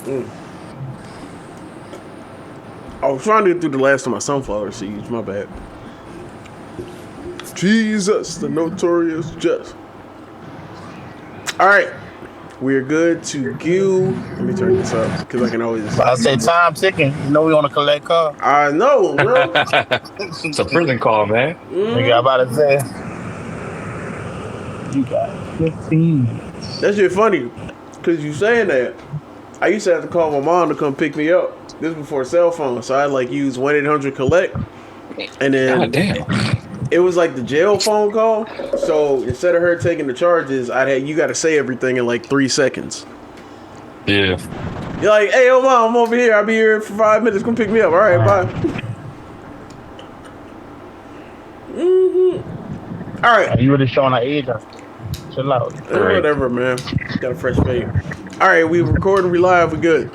Mm. I was trying to get through the last of my sunflower seeds. My bad. Jesus, the notorious Jess. All right, we're good to go. Let me turn this up because I can always. I say time ticking. You know we want to collect car. I know, bro. It's a prison call, man. Nigga, I about to say you got 15. That shit funny because you saying that. I used to have to call my mom to come pick me up. This was before cell phone, so I like use 1-800-collect, and then God damn. it was like the jail phone call. So instead of her taking the charges, you got to say everything in like 3 seconds. Yeah. You're like, hey, yo, mom, I'm over here. I'll be here for 5 minutes. Come pick me up. All right, bye. All right. You really showing our age. Chill out. Whatever, man. Got a fresh fade. All right, we recording. We live. We good.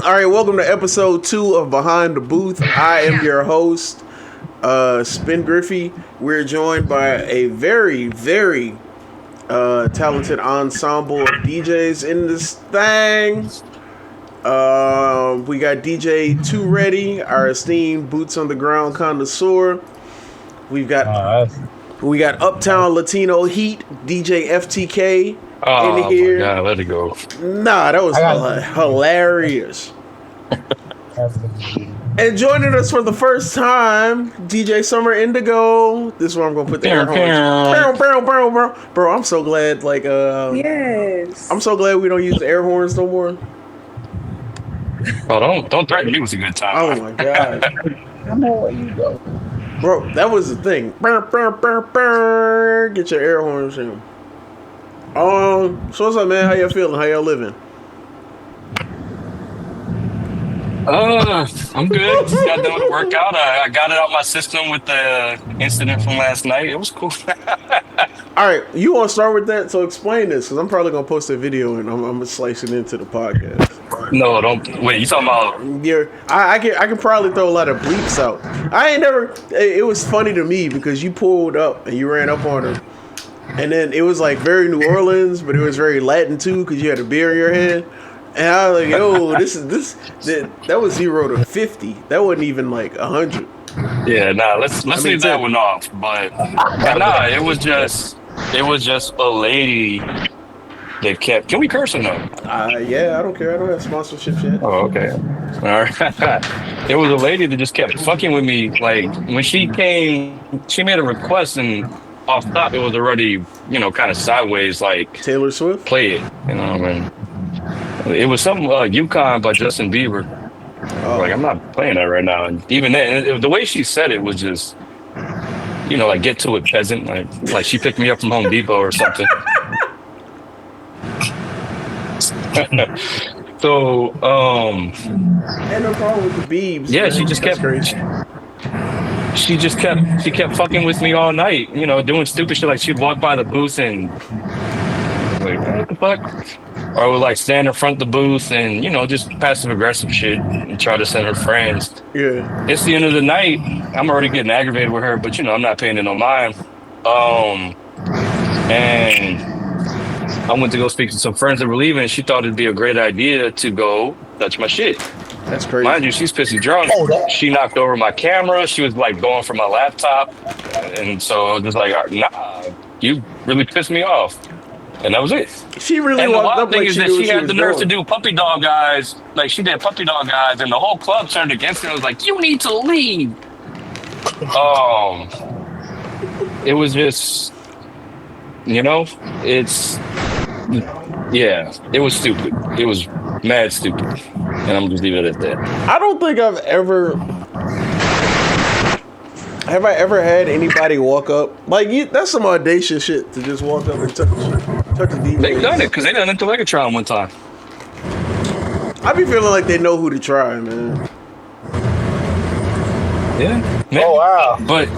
All right, welcome to episode 2 of Behind the Booth. I am your host, Spin Griffey. We're joined by a very, very talented ensemble of DJs in this thing. We got DJ 2 Ready, our esteemed boots on the ground connoisseur. We got Uptown Latino Heat, DJ FTK. Oh, in here. My God, let it go. Nah, that was hilarious. And joining us for the first time, DJ Summer Indigo. This is where I'm gonna put the air horns. Bro, I'm so glad. Yes. I'm so glad we don't use the air horns no more. Oh, don't threaten me with a good time. Oh my God. I know where you go. Bro, that was the thing. Get your air horns in. So what's up, man? How y'all feeling? How y'all living? I'm good. Just got done with the workout. I got it out my system with the incident from last night. It was cool. All right, you want to start with that? So explain this, because I'm probably gonna post a video and I'm gonna slice it into the podcast. No, don't wait. You talking about? Yeah, I can probably throw a lot of bleeps out. I ain't never. It was funny to me because you pulled up and you ran up on her, and then it was like very New Orleans, but it was very Latin too because you had a beer in your hand. And I was like, yo, that was 0 to 50. That wasn't even like 100. Yeah, nah. Let's leave that one off. But nah, it was just a lady that kept. Can we curse or no? Yeah, I don't care. I don't have sponsorship yet. Oh, okay. All right. It was a lady that just kept fucking with me. Like when she came, she made a request and off top it was already, kind of sideways. Like Taylor Swift. Play it, I mean. It was something Yukon by Justin Bieber. Oh. Like, I'm not playing that right now. And even then, the way she said it was just, like, get to it, peasant. Like she picked me up from Home Depot or something. So, ain't no problem with the Biebs. Yeah, she kept fucking with me all night, doing stupid shit. Like, she'd walk by the booth and, like, what the fuck? Or I would like stand in front of the booth and, just passive aggressive shit and try to send her friends. Yeah. It's the end of the night. I'm already getting aggravated with her, but I'm not paying it no mind. And I went to go speak to some friends that were leaving and she thought it'd be a great idea to go touch my shit. That's crazy. Mind you, she's pissy drunk. She knocked over my camera. She was like going for my laptop. And so I was just like, nah, you really pissed me off. And that was it. She really and walked up the wild thing like is that she had the nerve to do puppy dog eyes. Like she did puppy dog eyes, and the whole club turned against her. It was like, you need to leave. It was just, it was stupid. It was mad stupid. And I'm just leaving it at that. I don't think Have I ever had anybody walk up? Like, that's some audacious shit to just walk up and touch a DJ. They've done it because they done it to Legatron one time. I be feeling like they know who to try, man. Yeah. Maybe. Oh, wow. But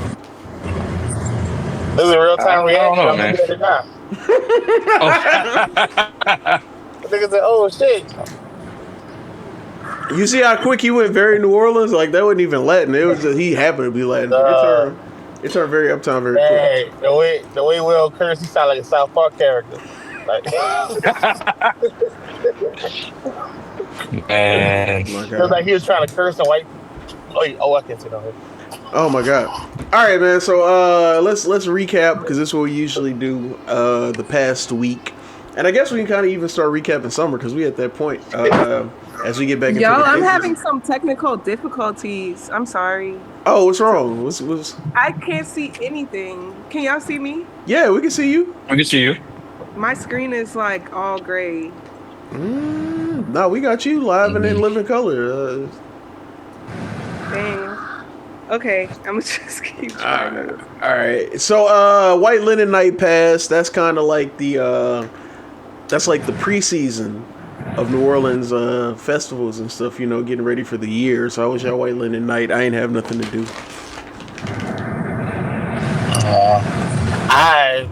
this is a real time reaction. I don't know, man. I think it's oh shit. You see how quick he went very New Orleans? Like, that wasn't even Latin. It was just he happened to be Latin. It turned very Uptown very quick. The way Will curse, he sound like a South Park character. Like, Man. My It was like God. he was trying to curse and white. I can't say no. Oh my God. All right, man. So let's recap because this is what we usually do the past week, and I guess we can kind of even start recapping summer because we at that point as we get back into Yo, the I'm cases. having some technical difficulties. I'm sorry. Oh, what's wrong? What's? I can't see anything. Can y'all see me? Yeah, we can see you. I can see you. My screen is like all gray. No, we got you live and in living color. Dang. Okay, I'm gonna just keep trying. All right. So, White Linen Night passed. That's kind of like the preseason of New Orleans festivals and stuff. You know, getting ready for the year. So, I was y'all White Linen Night. I ain't have nothing to do. I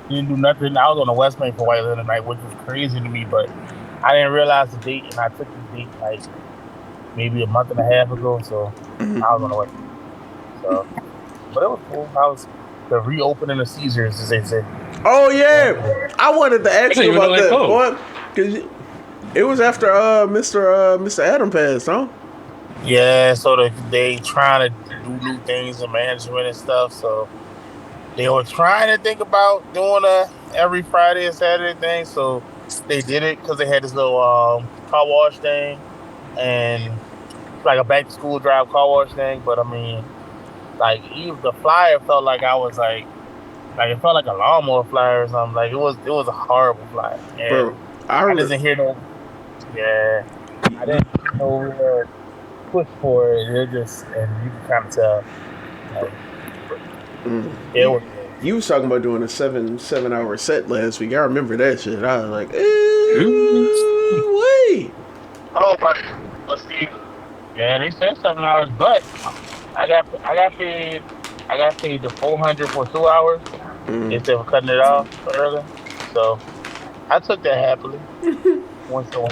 didn't do nothing. I was on the West Main for White Linen Night, which was crazy to me, but I didn't realize the date, and I took the date like maybe a month and a half ago. So I was on the West Main. So, but it was cool. I was the reopening of Caesars, as they say. Oh yeah, I wanted to ask you about that. What? Because it was after Mr. Adam passed, huh? Yeah, so they trying to do new things in management and stuff. So they were trying to think about doing a every Friday and Saturday thing. So they did it because they had this little car wash thing and like a back to school drive car wash thing. But I mean, like even the flyer felt like I was like it felt like a lawnmower flyer or something. Like it was a horrible flyer. And Bro, I didn't hear no. Yeah, I didn't know push for it. It just, and you can kind of tell. Like, it was. You was talking about doing a 7-hour set last week. I remember that shit. I was like, wait. Oh, but let's see. Yeah, they said 7 hours, but I got paid the $400 for 2 hours instead of cutting it off early. So I took that happily. Once a week,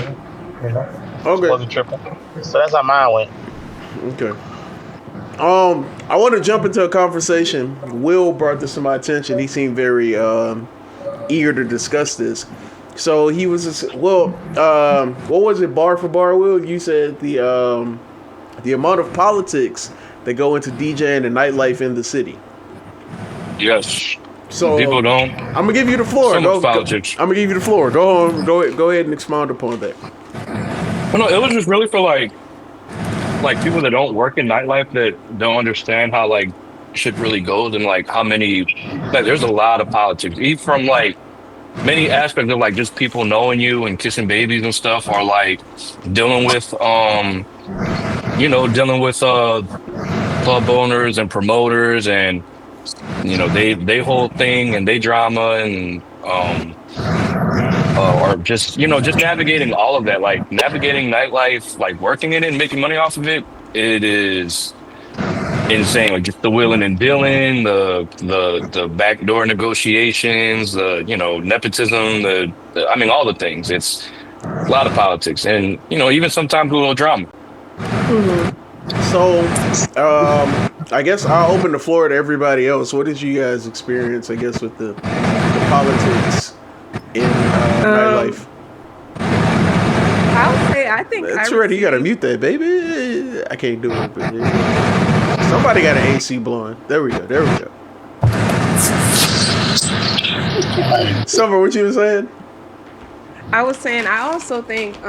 you know. Okay. Wasn't tripping. So that's how mine went. Okay. I want to jump into a conversation. Will brought this to my attention. He seemed very eager to discuss this. So he was what was it, bar for bar, Will? You said the amount of politics that go into DJing and nightlife in the city. Yes. So people don't. I'm gonna give you the floor. So much politics. I'm gonna give you the floor. Go ahead and expound upon that. Well, no, it was just really for like people that don't work in nightlife that don't understand how like shit really goes and like how many there's a lot of politics, even from like many aspects of like just people knowing you and kissing babies and stuff, or like dealing with club owners and promoters and they whole thing and they drama and or just navigating all of that, like navigating nightlife, like working in it and making money off of it. It is insane. Like just the wheeling and dealing, the backdoor negotiations, nepotism, I mean all the things. It's a lot of politics and even sometimes a little drama. So, I guess I'll open the floor to everybody else. What did you guys experience, I guess, with the politics in nightlife? I would say I think that's right. You gotta mute that, baby. I can't do it. But somebody got an AC blowing. There we go. Summer, what you were saying? I was saying I also think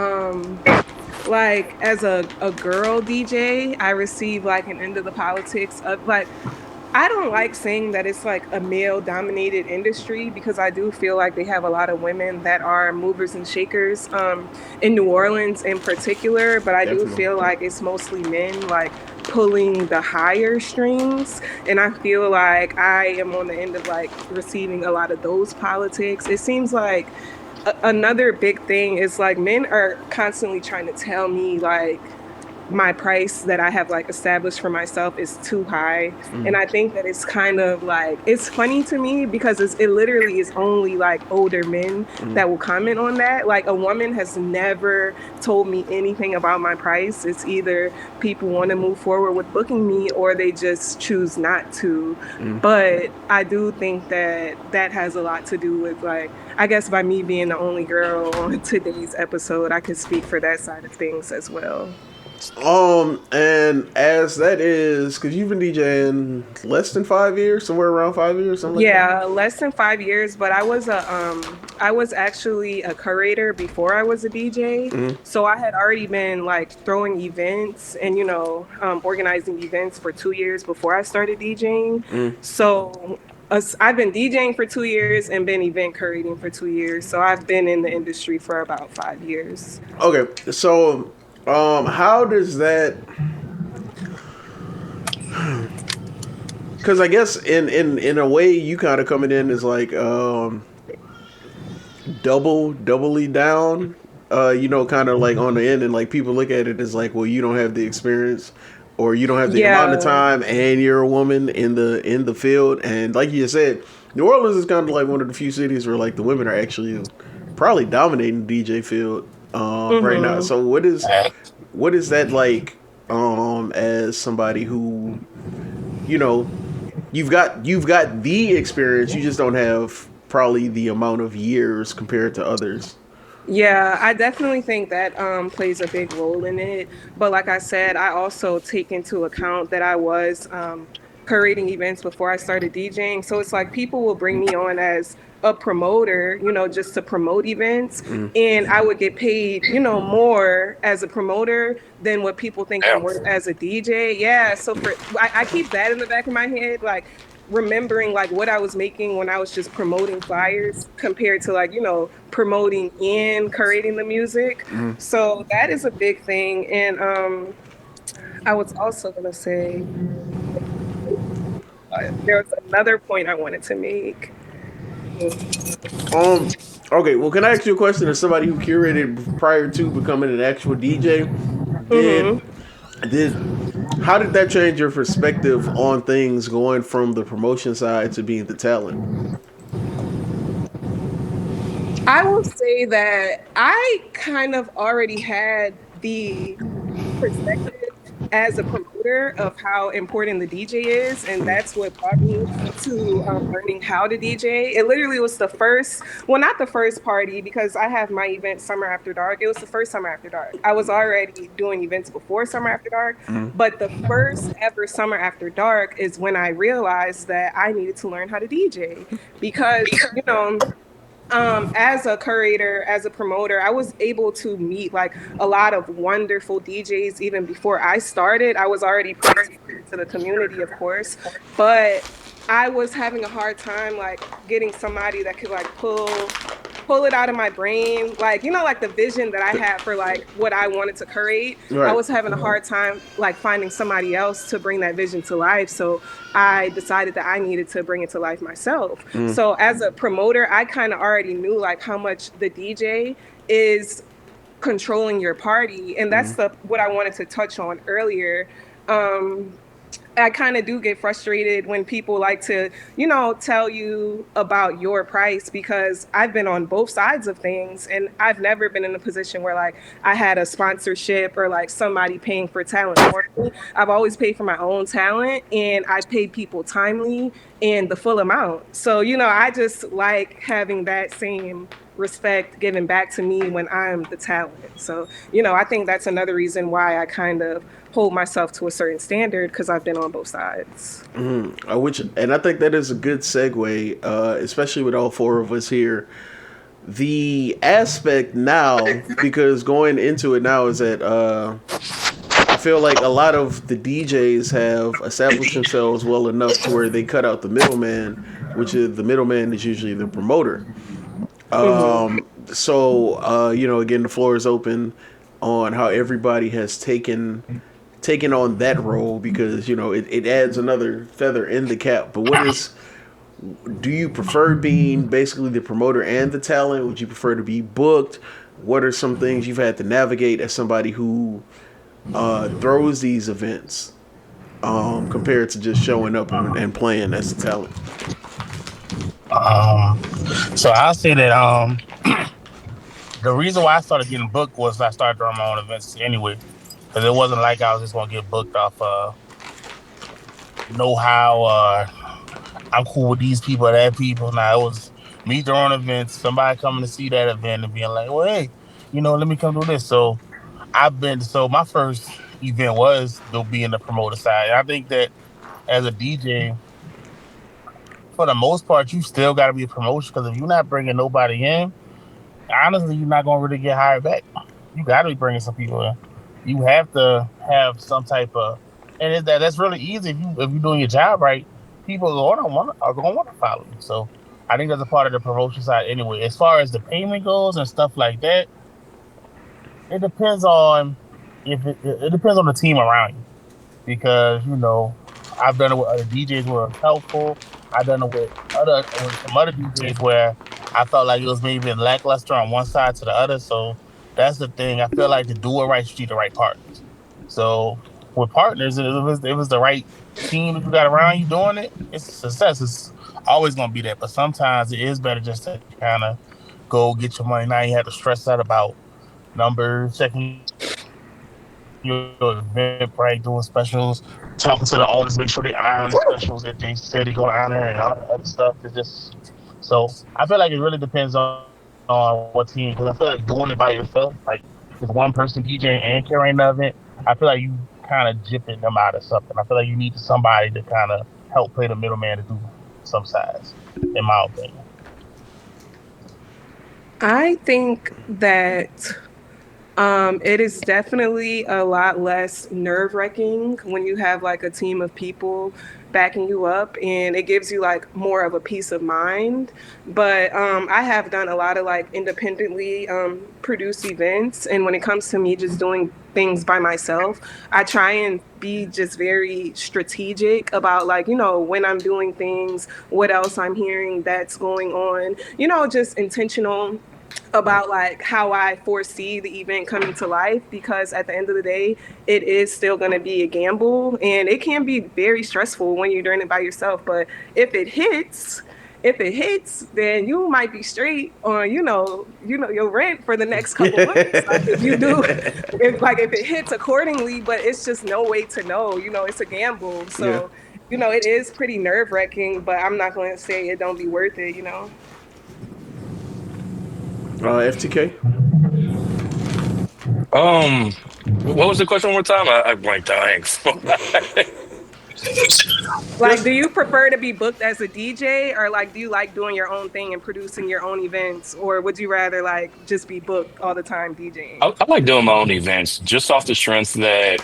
like as a girl DJ, I receive like an end of the politics of like, I don't like saying that it's like a male dominated industry because I do feel like they have a lot of women that are movers and shakers in New Orleans in particular, but I do feel like it's mostly men like pulling the higher strings, and I feel like I am on the end of like receiving a lot of those politics. It seems like another big thing is like men are constantly trying to tell me like my price that I have like established for myself is too high. And I think that it's kind of like, it's funny to me because it literally is only like older men that will comment on that. Like a woman has never told me anything about my price. It's either people want to move forward with booking me or they just choose not to. But I do think that that has a lot to do with, like, I guess by me being the only girl on today's episode, I can speak for that side of things as well. And as that is, because you've been DJing less than 5 years, somewhere around 5 years, something like that? Yeah, less than 5 years, but I was actually a curator before I was a DJ. So I had already been like throwing events and, you know, organizing events for 2 years before I started DJing. So I've been DJing for 2 years and been event curating for 2 years. So I've been in the industry for about 5 years. Okay, so how does that? Because I guess in a way you kind of coming in as like doubly down, you know, kind of like on the end, and like people look at it as like, well, you don't have the experience, or you don't have the amount of time, and you're a woman in the field, and like you said, New Orleans is kind of like one of the few cities where like the women are actually probably dominating the DJ field right now. So what is that like as somebody who, you know, you've got the experience, you just don't have probably the amount of years compared to others? Yeah, I definitely think that plays a big role in it. But like I said, I also take into account that I was curating events before I started DJing. So it's like people will bring me on as a promoter, you know, just to promote events. And I would get paid, you know, more as a promoter than what people think I'm worth as a DJ. Yeah. So I keep that in the back of my head, like remembering like what I was making when I was just promoting flyers compared to like, you know, promoting and curating the music. So that is a big thing. And I was also going to say, there was another point I wanted to make. Okay, well, can I ask you a question? As somebody who curated prior to becoming an actual DJ, how did that change your perspective on things, going from the promotion side to being the talent? I will say that I kind of already had the perspective as a promoter of how important the DJ is, and that's what brought me to learning how to DJ. It literally was the first, well, not the first party, because I have my event Summer After Dark. It was the first Summer After Dark. I was already doing events before Summer After Dark, but the first ever Summer After Dark is when I realized that I needed to learn how to DJ, because, you know, as a curator, as a promoter, I was able to meet like a lot of wonderful DJs even before I started. I was already pretty to the community, of course, but I was having a hard time like getting somebody that could like pull it out of my brain, like, you know, like the vision that I had for like what I wanted to curate. Right. I was having a hard time like finding somebody else to bring that vision to life. So I decided that I needed to bring it to life myself. So as a promoter, I kind of already knew like how much the DJ is controlling your party, and that's what I wanted to touch on earlier. I kind of do get frustrated when people like to, you know, tell you about your price, because I've been on both sides of things, and I've never been in a position where like I had a sponsorship or like somebody paying for talent for me. I've always paid for my own talent, and I've paid people timely and the full amount. So, you know, I just like having that same respect given back to me when I'm the talent. So, you know, I think that's another reason why I kind of hold myself to a certain standard, because I've been on both sides. And I think that is a good segue, especially with all four of us here. The aspect now, because going into it now, is that I feel like a lot of the DJs have established themselves well enough to where they cut out the middleman, which is the middleman is usually the promoter. So, you know, again, the floor is open on how everybody has taken on that role, because, you know, it adds another feather in the cap. But do you prefer being basically the promoter and the talent? Would you prefer to be booked? What are some things you've had to navigate as somebody who throws these events compared to just showing up and playing as a talent? Um, so I'll say that the reason why I started getting booked was I started throwing my own events anyway, because it wasn't like I was just gonna get booked off know how I'm cool with these people or that people. Now it was me throwing events, somebody coming to see that event and being like, well, hey, let me come do this. So my first event was to be in the promoter side. And I think that as a DJ, for the most part, you still got to be a promotion, because if you're not bringing nobody in, honestly, you're not going to really get hired back. You got to be bringing some people in. You have to have some type of, and that's really easy if you're doing your job right. People are going to want to follow you. So I think that's a part of the promotion side anyway. As far as the payment goes and stuff like that, it depends on it depends on the team around you, because I've done it with other DJs where it's helpful. I've done it with some other DJs where I felt like it was maybe lackluster on one side to the other. So that's the thing. I feel like to do it right, you need the right partners. So with partners, if it was the right team that you got around you doing it, it's a success. It's always going to be that. But sometimes it is better just to kind of go get your money. Now you have to stress out about numbers, checking your event, right, doing specials, talking to the owners, make sure they honor the specials that they said they're going to honor, and all that other stuff. It's just so I feel like it really depends on what team, because I feel like doing it by yourself, like if one person DJing and carrying the event, I feel like you kind of jipping them out of something. I feel like you need somebody to kind of help play the middleman to do some sides, in my opinion. I think that it is definitely a lot less nerve-wracking when you have like a team of people backing you up, and it gives you like more of a peace of mind. But I have done a lot of like independently produced events, and when it comes to me just doing things by myself, I try and be just very strategic about like, when I'm doing things, what else I'm hearing that's going on, just intentional about like how I foresee the event coming to life, because at the end of the day, it is still going to be a gamble, and it can be very stressful when you're doing it by yourself. But if it hits, then you might be straight on, your rent for the next couple months. Like if you do, if it hits accordingly, but it's just no way to know, it's a gamble. So, it is pretty nerve wracking, but I'm not going to say it don't be worth it, FTK? What was the question one more time? I blanked out. Like, do you prefer to be booked as a DJ, or like, do you like doing your own thing and producing your own events, or would you rather like just be booked all the time DJing? I like doing my own events just off the strength that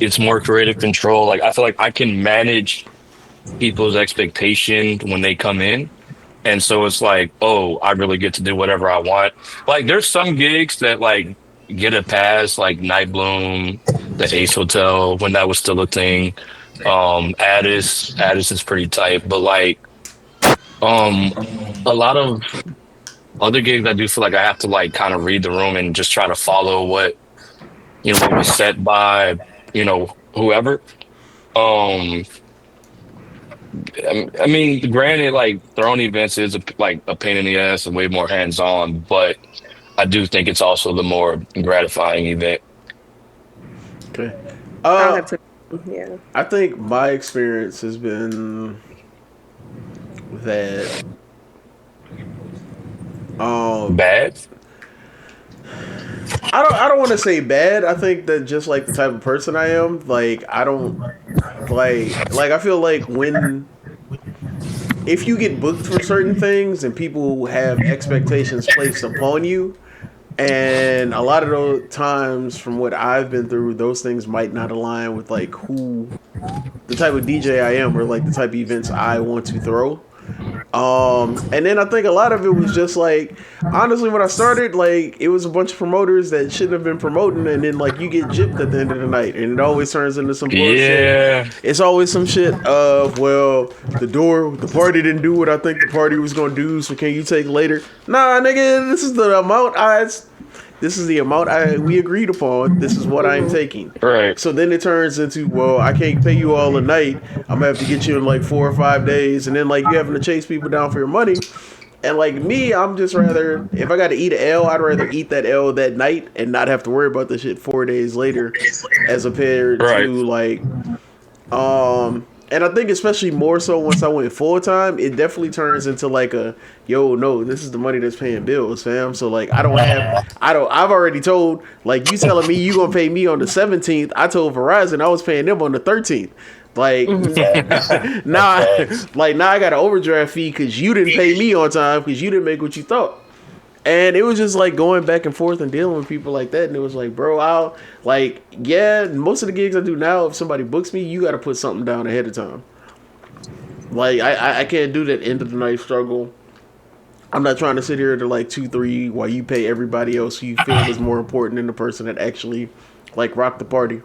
it's more creative control. Like I feel like I can manage people's expectation when they come in. And so it's like, oh, I really get to do whatever I want. Like there's some gigs that like get a pass, like Night Bloom, the Ace Hotel, when that was still a thing. Addis is pretty tight. But like a lot of other gigs I do feel like I have to like kind of read the room and just try to follow what was set by, whoever. I mean, granted, like throwing events is like a pain in the ass and way more hands-on, but I do think it's also the more gratifying event. Okay. I'll have to, yeah. I think my experience has been that Bad? I don't want to say bad. I think that just like the type of person I am, like I don't like I feel like if you get booked for certain things and people have expectations placed upon you, and a lot of those times from what I've been through, those things might not align with like the type of DJ I am, or like the type of events I want to throw. And then I think a lot of it was just like, honestly, when I started, like it was a bunch of promoters that shouldn't have been promoting, and then like you get gypped at the end of the night, and it always turns into some bullshit. Yeah, it's always some shit of, well, the party didn't do what I think the party was gonna do, so can you take later? Nah, nigga, this is the amount This is the amount we agreed upon. This is what I am taking. Right. So then it turns into, well, I can't pay you all a night. I'm gonna have to get you in like 4 or 5 days, and then like you having to chase people down for your money. And like me, I'm just rather, if I got to eat an L, I'd rather eat that L that night and not have to worry about the shit 4 days later, as compared Right. to like, and I think especially more so once I went full time, it definitely turns into like a, yo, no, this is the money that's paying bills, fam. So like, I've already told, like, you telling me you gonna pay me on the 17th. I told Verizon I was paying them on the 13th. Like, now I got an overdraft fee because you didn't pay me on time because you didn't make what you thought. And it was just like going back and forth and dealing with people like that. And it was like, bro, most of the gigs I do now, if somebody books me, you got to put something down ahead of time. Like, I can't do that end of the night struggle. I'm not trying to sit here to like 2-3 while you pay everybody else who you feel is more important than the person that actually like rocked the party.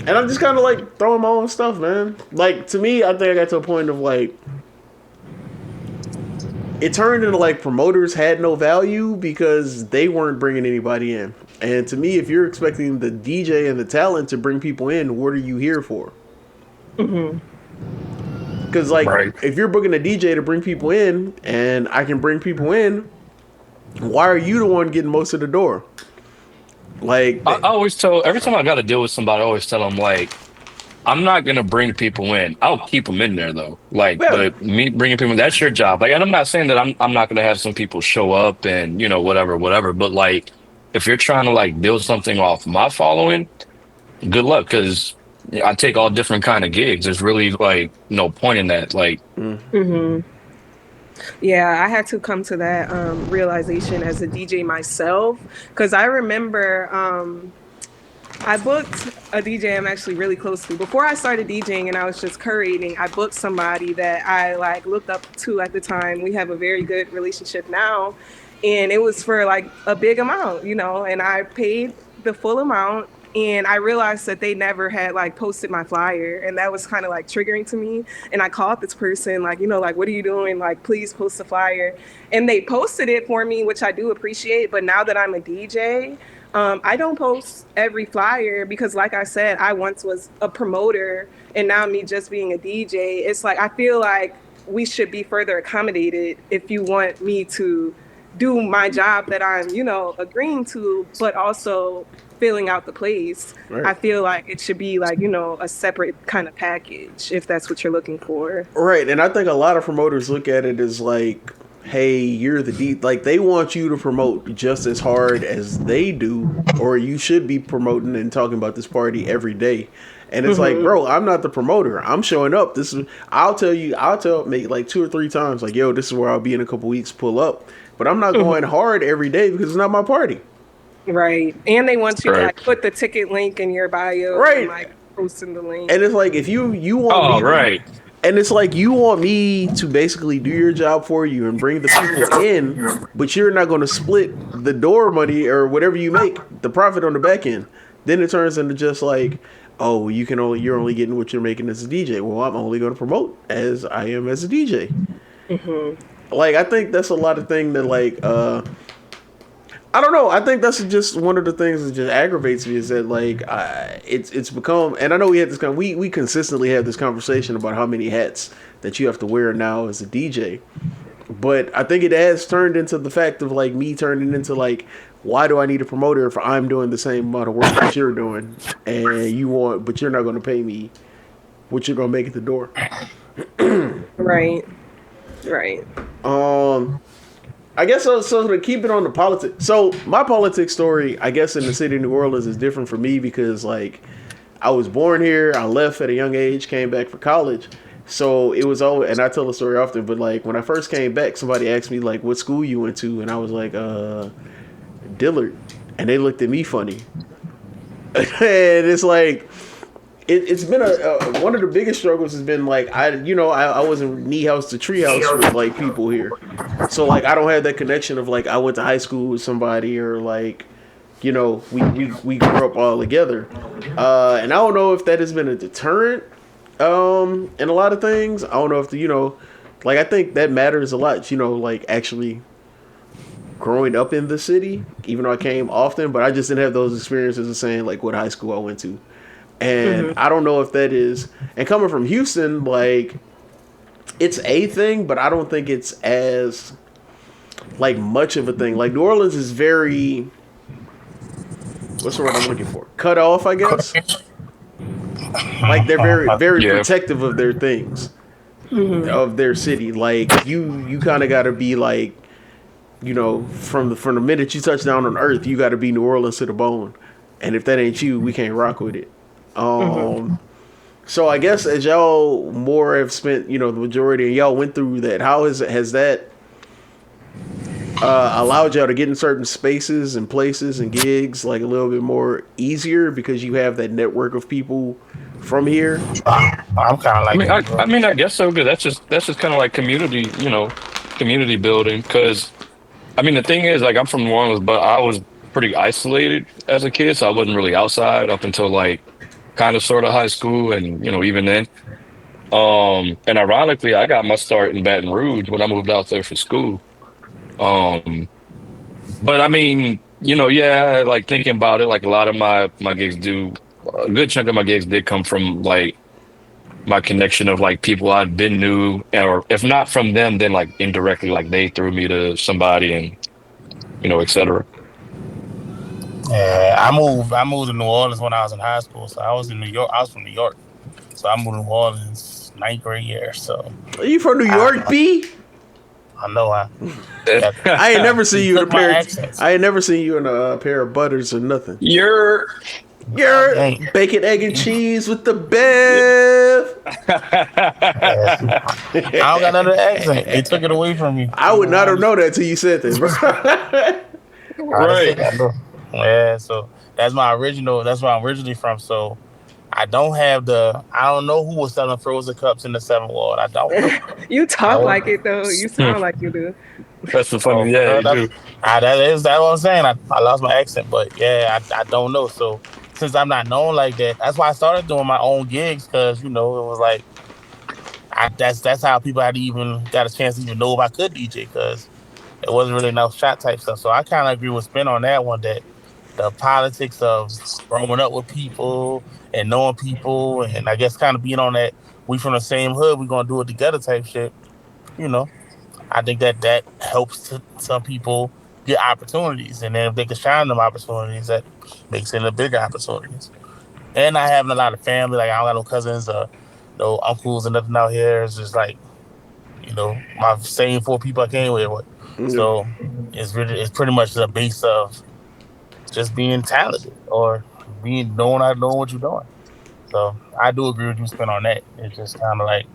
And I'm just kind of like throwing my own stuff, man. Like, to me, I think I got to a point of like, it turned into like promoters had no value because they weren't bringing anybody in. And to me, if you're expecting the DJ and the talent to bring people in, what are you here for? Because like, if you're booking a DJ to bring people in and I can bring people in, why are you the one getting most of the door? Like, I always tell, every time I got to deal with somebody, I always tell them, like, I'm not going to bring people in. I'll keep them in there, though. Like, but me bringing people in, that's your job. Like, and I'm not saying that I'm not going to have some people show up and, you know, whatever. But, like, if you're trying to, like, build something off my following, good luck. Because I take all different kind of gigs. There's really, like, no point in that. Like, Yeah, I had to come to that realization as a DJ myself, because I remember I booked a DJ I'm actually really close to. Before I started DJing and I was just curating, I booked somebody that I like looked up to at the time. We have a very good relationship now, and it was for like a big amount, you know, and I paid the full amount. And I realized that they never had like posted my flyer, and that was kind of like triggering to me. And I called this person, like, you know, like, what are you doing? Like, please post the flyer. And they posted it for me, which I do appreciate. But now that I'm a DJ, I don't post every flyer because, like I said, I once was a promoter, and now me just being a DJ, it's like I feel like we should be further accommodated if you want me to do my job that I'm, you know, agreeing to, but also filling out the place. Right. I feel like it should be like, you know, a separate kind of package if that's what you're looking for. Right. And I think a lot of promoters look at it as like, hey, you're like they want you to promote just as hard as they do, or you should be promoting and talking about this party every day. And it's like, bro, I'm not the promoter. I'm showing up. I'll tell make like 2 or 3 times, like, yo, this is where I'll be in a couple weeks, pull up. But I'm not going hard every day because it's not my party. Right. And they want you to like put the ticket link in your bio. Right. And like posting the link. And it's like, if you want me, and it's like, you want me to basically do your job for you and bring the people in, but you're not going to split the door money or whatever you make, the profit on the back end. Then it turns into just like, oh, you're only getting what you're making as a DJ. Well, I'm only going to promote as I am as a DJ. Like, I think that's a lot of thing that like, I don't know. I think that's just one of the things that just aggravates me is that like it's become, and I know we had this we consistently have this conversation about how many hats that you have to wear now as a DJ, but I think it has turned into the fact of like me turning into like, why do I need a promoter if I'm doing the same amount of work that you're doing, and but you're not going to pay me what you're going to make at the door. Right. I guess so to keep it on the politics. So my politics story, I guess, in the city of New Orleans is different for me because like I was born here, I left at a young age, came back for college. So it was always, and I tell the story often, but like when I first came back, somebody asked me like what school you went to, and I was like, Dillard, and they looked at me funny. And it's like it's been one of the biggest struggles has been like I wasn't knee house to tree house with like people here, so like I don't have that connection of like I went to high school with somebody or like, you know, we grew up all together, and I don't know if that has been a deterrent in a lot of things. I don't know if like I think that matters a lot, you know, like actually growing up in the city, even though I came often, but I just didn't have those experiences of saying like what high school I went to. And I don't know if that is, and coming from Houston, like it's a thing, but I don't think it's as like much of a thing. Like New Orleans is very, what's the word I'm looking for? Cut off, I guess. Like they're very protective of their things, of their city. Like you kind of got to be like, you know, from the minute you touch down on Earth, you got to be New Orleans to the bone. And if that ain't you, we can't rock with it. So I guess as y'all more have spent, you know, the majority, and y'all went through that, how has that allowed y'all to get in certain spaces and places and gigs like a little bit more easier because you have that network of people from here? I'm kind of like. I mean, I guess so. Because that's just kind of like community, you know, community building. Because I mean, the thing is, like, I'm from New Orleans, but I was pretty isolated as a kid, so I wasn't really outside up until like kind of sort of high school, and you know, even then. And ironically, I got my start in Baton Rouge when I moved out there for school. But I mean, you know, yeah, like thinking about it, like a lot of my gigs a good chunk of my gigs did come from like my connection of like people I'd been knew, or if not from them, then like indirectly, like they threw me to somebody, and you know, etc. Yeah, I moved to New Orleans when I was in high school. So I was in New York. I was from New York, so I moved to New Orleans 9th grade year. So are you from New York, B? I know I ain't never seen you in a pair. I ain't never seen you in a pair of butters or nothing. You're bacon, egg, and cheese with the bev. I don't got another accent. They took it away from me. I would not have known that till you said that. right. Yeah, so that's where I'm originally from. So I don't know who was selling frozen cups in the 7th Ward. I don't know. You talk like it though. You sound like you do. That's the funny. Yeah, you do. That's what I'm saying. I lost my accent, but yeah, I don't know. So since I'm not known like that, that's why I started doing my own gigs, because you know it was like that's how people had even got a chance to even know if I could DJ, because it wasn't really enough shot type stuff. So I kind of agree with Spin on that one, that the politics of growing up with people and knowing people, and I guess kind of being on that we from the same hood, we gonna do it together type shit. You know, I think that helps some people get opportunities, and then if they can shine them opportunities, that makes it a bigger opportunities. And I having a lot of family, like I don't got no cousins or no uncles and nothing out here. It's just like, you know, my same 4 people I came with. So it's pretty much the base of just being talented or knowing what you're doing. So I do agree with you, Spin, on that. It's just kind of like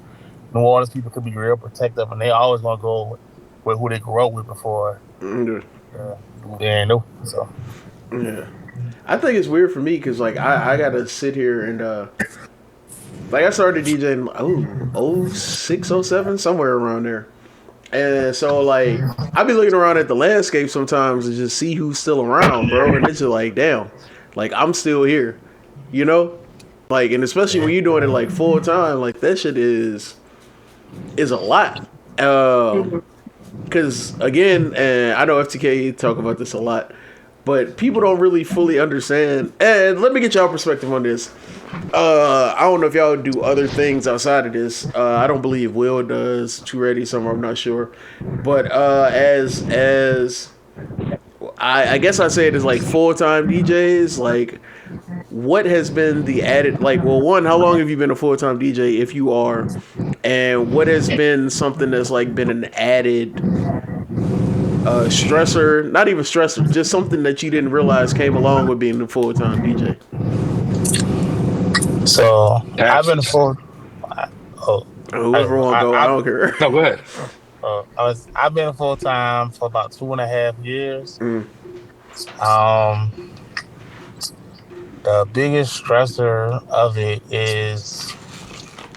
New Orleans people could be real protective, and they always want to go with who they grew up with before. They know. So yeah, I think it's weird for me because like I gotta sit here and like I started DJing 06, 07, somewhere around there. And so, like, I be looking around at the landscape sometimes and just see who's still around, bro. And it's just like, damn, like, I'm still here, you know? Like, and especially when you're doing it, like, full time, like, that shit is a lot. Because, again, and I know FTK talk about this a lot, but people don't really fully understand. And let me get y'all perspective on this. I don't know if y'all do other things outside of this. I don't believe Will does. Too Ready somewhere, I'm not sure. But as I guess I say it as like full-time DJs, like what has been the added, like, well, one, how long have you been a full-time DJ if you are, and what has been something that's like been an added stressor, not even stressor, just something that you didn't realize came along with being a full-time DJ? So I've been full. Whoever want to go, I don't care. No, go ahead. I've been full time for about 2.5 years. The biggest stressor of it is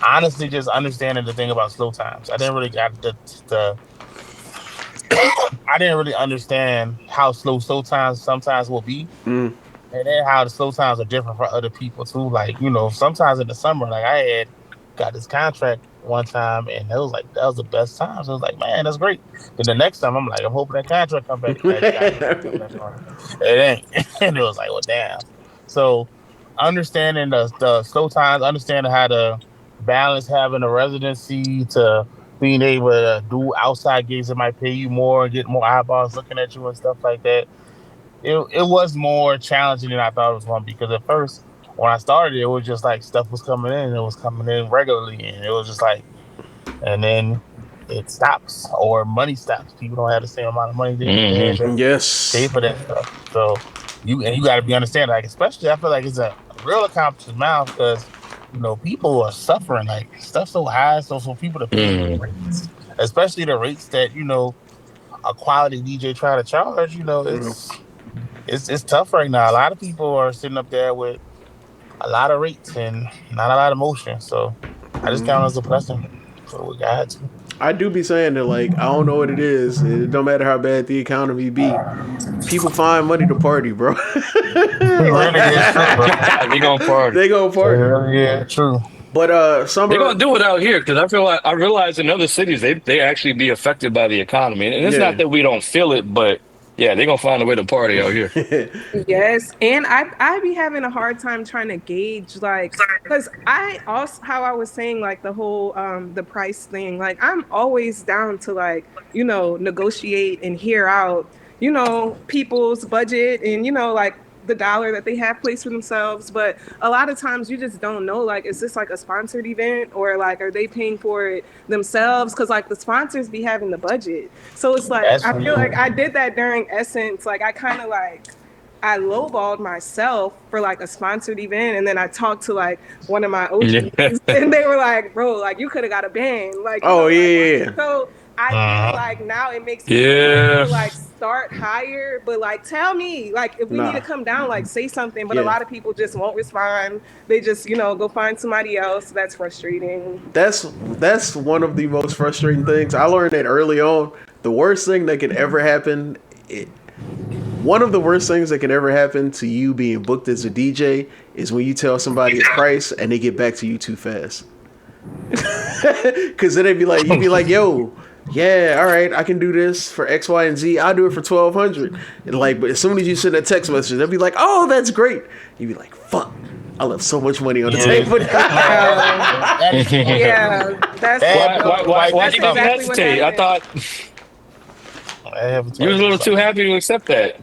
honestly just understanding the thing about slow times. I didn't really got I didn't really understand how slow times sometimes will be. And then how the slow times are different for other people too. Like, you know, sometimes in the summer, like I had got this contract one time, and that was the best time. So I was like, man, that's great. Then the next time, I'm like, I'm hoping that contract come back. That contract come back on. It ain't, and it was like, well, damn. So understanding the slow times, understanding how to balance having a residency to being able to do outside gigs that might pay you more, get more eyeballs looking at you and stuff like that. It was more challenging than I thought it was going to be, because at first when I started, it was just like stuff was coming in, it was coming in regularly, and it was just like, and then it stops or money stops. People don't have the same amount of money they had to Yes. pay for that stuff. So you got to be understanding, like, especially I feel like it's a real accomplishment now, because people are suffering, like stuff so high, so for people to pay rates, especially the rates that a quality DJ try to charge, it's tough right now. A lot of people are sitting up there with a lot of rates and not a lot of motion. So I just count it as a blessing for what God to. I do be saying that, like, I don't know what it is. It don't matter how bad the economy be. People find money to party, bro. They gonna party. They gonna party. Yeah, true. But they're gonna do it out here, because I realize in other cities they actually be affected by the economy, and it's not that we don't feel it, but yeah, they're gonna find a way to party out here. Yes, and I be having a hard time trying to gauge, like, because I also, how I was saying, like, the whole the price thing, like, I'm always down to, like, negotiate and hear out people's budget and like the dollar that they have placed for themselves. But a lot of times you just don't know, like, is this like a sponsored event, or like are they paying for it themselves? Because like the sponsors be having the budget, so it's like I feel like I did that during Essence. Like I kind of like I lowballed myself for like a sponsored event, and then I talked to like one of my OGs and they were like, bro, like you could have got a band, like so I feel like now it makes me to like start higher, but like tell me, like, if we need to come down, like say something. But a lot of people just won't respond. They just go find somebody else. That's frustrating. That's one of the most frustrating things. I learned that early on. The worst thing that could ever happen, one of the worst things that could ever happen to you being booked as a DJ is when you tell somebody a price and they get back to you too fast. Because then you'd be like, yo, yeah, all right, I can do this for X, Y, and Z. I'll do it for $1,200. And like, but as soon as you send a text message, they'll be like, oh, that's great. You'd be like, fuck, I left so much money on the table. That's why did you hesitate? I thought you was a little too happy to accept that.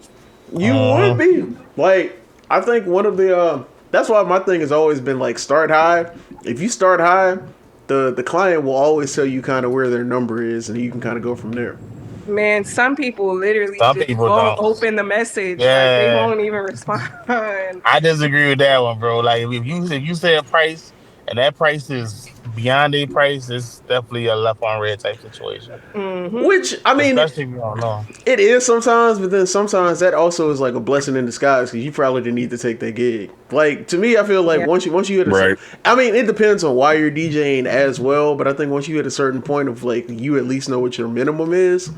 You would be. Like, I think one of the that's why my thing has always been like, start high. If you start high, the client will always tell you kind of where their number is, and you can kind of go from there. Man, some people literally won't open the message. Yeah. Like, they won't even respond. I disagree with that one, bro. Like, if you say a price and that price is beyond a price, it's definitely a left on red type situation. Mm-hmm. Which, I mean, especially if you don't know. It is sometimes, but then sometimes that also is like a blessing in disguise, because you probably didn't need to take that gig. Like, to me, I feel like once you hit a I mean, it depends on why you're DJing as well, but I think once you hit a certain point of like, you at least know what your minimum is.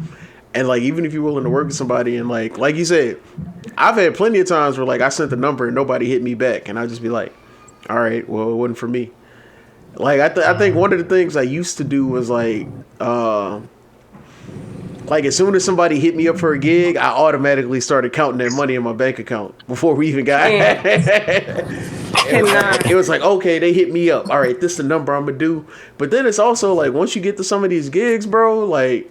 And like, even if you're willing to work with somebody, and like you said, I've had plenty of times where like I sent the number and nobody hit me back, and I just be like, all right, well, it wasn't for me. Like, I think one of the things I used to do was like as soon as somebody hit me up for a gig, I automatically started counting that money in my bank account before we even got it was like, okay, they hit me up. All right, this is the number I'm gonna do. But then it's also like, once you get to some of these gigs, bro, like,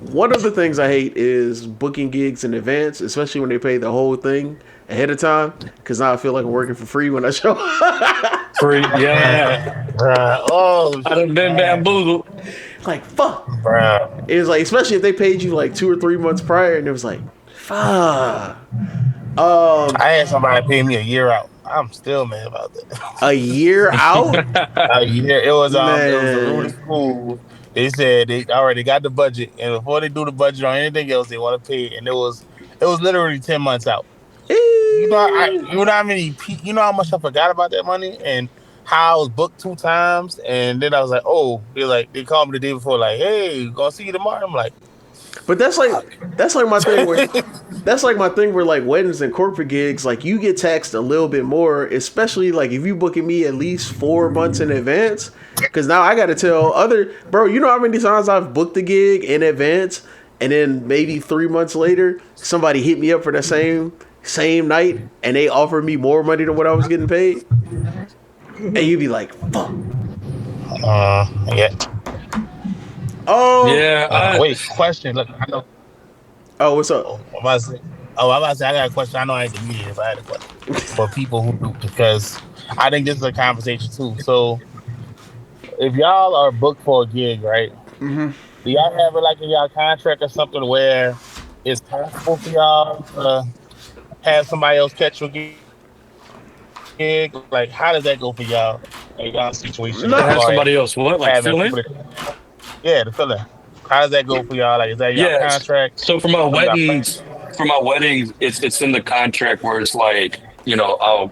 one of the things I hate is booking gigs in advance, especially when they pay the whole thing ahead of time, because now I feel like I'm working for free when I show up. Free, yeah. Oh, I done been bamboozled. Like, fuck. Bruh. It was like, especially if they paid you like 2 or 3 months prior, and it was like, fuck. I had somebody pay me a year out. I'm still mad about that. A year out? A year. It was a Rudy School. They said they got the budget, and before they do the budget on anything else, they want to pay. And it was literally 10 months out. You know how much I forgot about that money, and how I was booked 2 times, and then I was like, oh, they called me the day before, like, hey, gonna see you tomorrow. I'm like, But that's like my thing where that's like my thing where like weddings and corporate gigs, like you get taxed a little bit more, especially like if you booking me at least 4 months in advance. Cause now I gotta tell bro, you know how many times I've booked a gig in advance and then maybe 3 months later somebody hit me up for the same night and they offered me more money than what I was getting paid. And you'd be like, fuck. Yeah. Yeah. Wait, question. Look, I know. Oh, what's up? I'm about to say, I got a question. I know I ain't the media if I had a question for people who do, because I think this is a conversation too. So, if y'all are booked for a gig, right? Mm-hmm. Do y'all have it like in y'all contract or something where it's possible for y'all to have somebody else catch your gig? Like, how does that go for y'all in y'all situation? No. As Have far as somebody else what? Like having fill in? people to fill in. How does that go for y'all? Like, is that y'all Yes. contract? So for my weddings, it's in the contract where it's like, I'm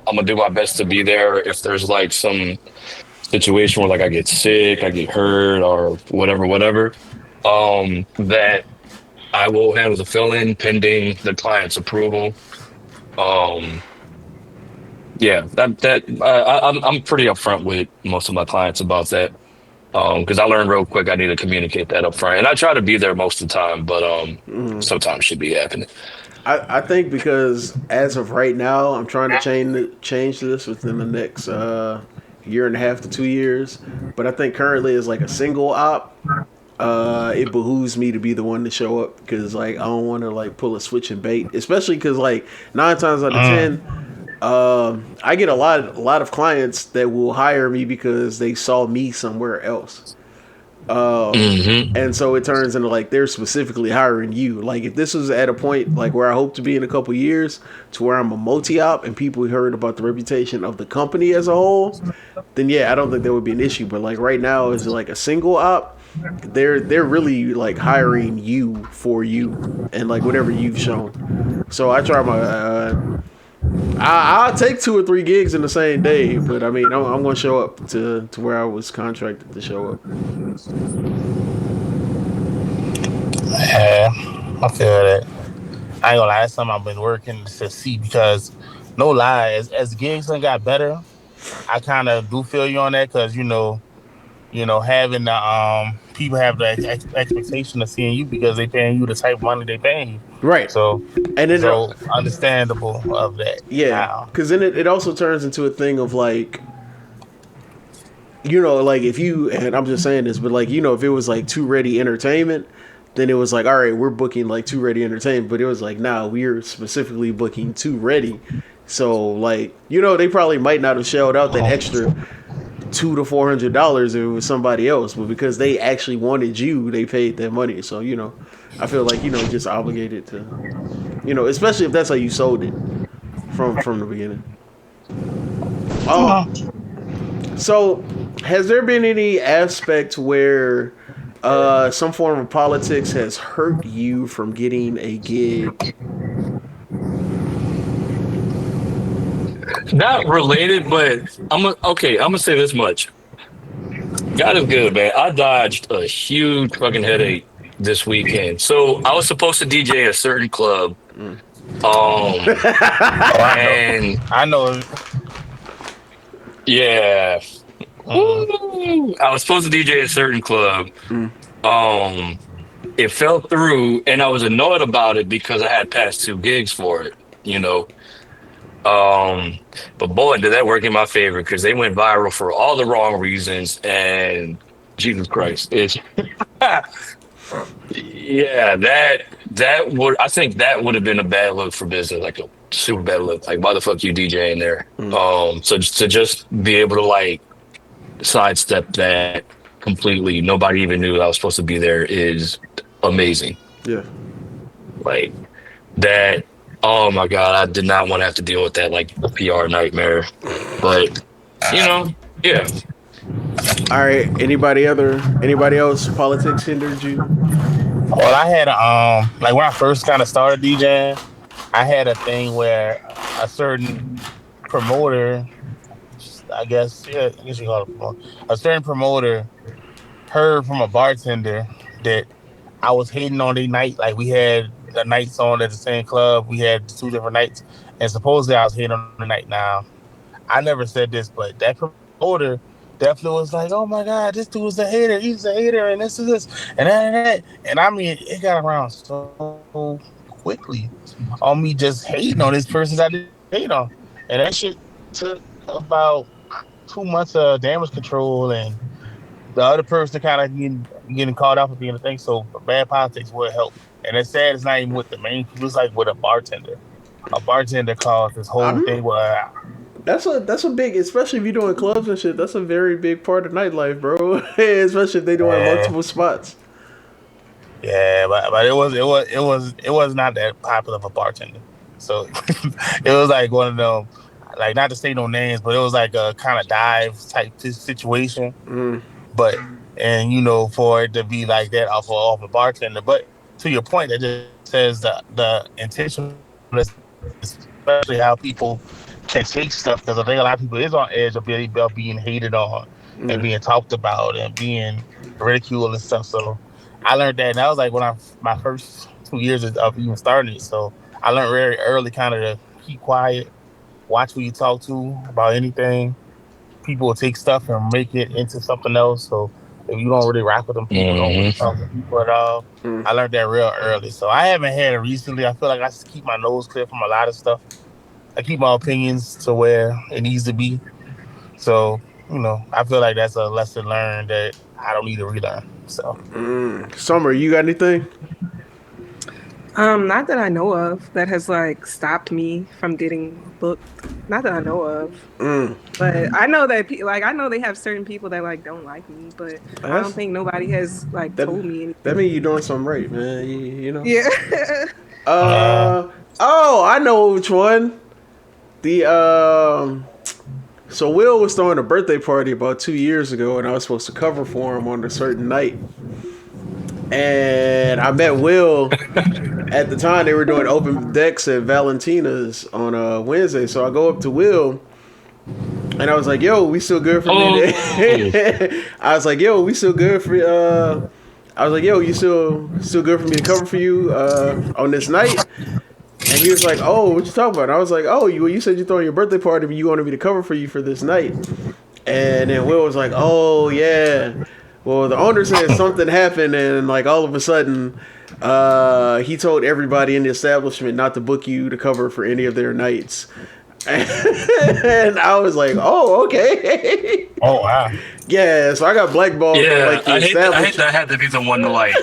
gonna do my best to be there if there's like some situation where like I get sick, I get hurt, or whatever. That I will handle the fill in pending the client's approval. Um, yeah, I'm pretty upfront with most of my clients about that. Because I learned real quick I need to communicate that up front, and I try to be there most of the time, but sometimes should be happening. I think because as of right now, I'm trying to change this within the next year and a half to 2 years. But I think currently is like a single op. It behooves me to be the one to show up because like I don't want to like pull a switch and bait, especially because like 9 times out of 10, I get a lot of clients that will hire me because they saw me somewhere else. And so it turns into like they're specifically hiring you. Like if this was at a point like where I hope to be in a couple years, to where I'm a multi-op and people heard about the reputation of the company as a whole, then yeah, I don't think there would be an issue. But like right now, is like a single op. They're really like hiring you for you and like whatever you've shown. So I try my. I'll take 2 or 3 gigs in the same day, but I mean, I'm going to show up to where I was contracted to show up. Yeah, I feel that. I ain't gonna lie, that's something I've been working to see because, no lie, as gigs done got better, I kind of do feel you on that because having the people have the expectation of seeing you because they paying you the type of money they paying you. Right. So, and then understandable of that. Yeah, because then it also turns into a thing of like, like if you, and I'm just saying this, but like, if it was like Too Ready Entertainment, then it was like, all right, we're booking like Too Ready Entertainment, but it was like, nah, we're specifically booking Too Ready. So like, they probably might not have shelled out that extra $200 to $400 if it was somebody else, but because they actually wanted you, they paid that money. So I feel like just obligated to, especially if that's how you sold it from the beginning. So has there been any aspect where some form of politics has hurt you from getting a gig? Not related, but I'm gonna say this much. God is good, man. I dodged a huge fucking headache this weekend. So I was supposed to DJ a certain club. And I know. Yeah. I was supposed to DJ a certain club. It fell through, and I was annoyed about it because I had past 2 gigs for it, But boy, did that work in my favor because they went viral for all the wrong reasons. And Jesus Christ, it's yeah, I think that would have been a bad look for business, like a super bad look. Like, why the fuck you DJing there? So to just be able to like sidestep that completely, nobody even knew I was supposed to be there, is amazing. Yeah, like that. Oh my God, I did not want to have to deal with that, like the PR nightmare. But yeah. All right. Anybody else politics hindered you? Well, I had like when I first kind of started DJing, I had a thing where a certain promoter, I guess you call it a promoter, a certain promoter heard from a bartender that I was hating on their night. Like we had the nights on at the same club. We had two different nights, and supposedly I was hating on the night. Now I never said this, but that promoter definitely was like, "Oh my God, this dude is a hater. He's a hater, and this is this and that and that." And I mean, it got around so quickly on me just hating on this person I didn't hate on, and that shit took about 2 months of damage control and the other person kind of getting called out for being a thing. So bad politics would help. And it's sad it's not even with the main people. It's like with a bartender. A bartender caused this whole thing where That's a big, especially if you're doing clubs and shit. That's a very big part of nightlife, bro. Especially if they doing multiple spots. yeah, but it was not that popular of a bartender. So it was like one of them, like not to say no names, but it was like a kind of dive type situation. But and for it to be like that off a bartender. But to your point, that just says the intention, especially how people can take stuff, because I think a lot of people is on edge of being hated on and being talked about and being ridiculed and stuff. So I learned that, and that was like when my first 2 years of even starting it. So I learned very early kind of to keep quiet, watch who you talk to about anything. People will take stuff and make it into something else. So if you don't really rock with them people, don't really talk to people at all. I learned that real early. So I haven't had it recently. I feel like I just keep my nose clear from a lot of stuff. I keep my opinions to where it needs to be. So, I feel like that's a lesson learned that I don't need to relearn. So, Summer, you got anything? Not that I know of that has like stopped me from getting booked. Not that I know of. But I know that I know they have certain people that like don't like me, but I don't think nobody has like told me anything. That means you're doing something right, man. You know. Yeah. Oh, I know which one. So Will was throwing a birthday party about 2 years ago, and I was supposed to cover for him on a certain night. And I met Will at the time. They were doing open decks at Valentina's on a Wednesday. So I go up to Will, and I was like, "Yo, we still good for me?" I was like, "Yo, we still good for?" I was like, "Yo, you still good for me to cover for you on this night?" And he was like, "Oh, what you talking about?" And I was like, "Oh, you said you're throwing your birthday party, but you wanted me to cover for you for this night." And then Will was like, "Oh yeah. Well, the owner said something happened, and like all of a sudden, he told everybody in the establishment not to book you to cover for any of their nights." And I was like, "Oh, okay." Oh wow. Yeah, so I got blackballed. Yeah, from, like, the I hate establishment. that I had to be the one to like.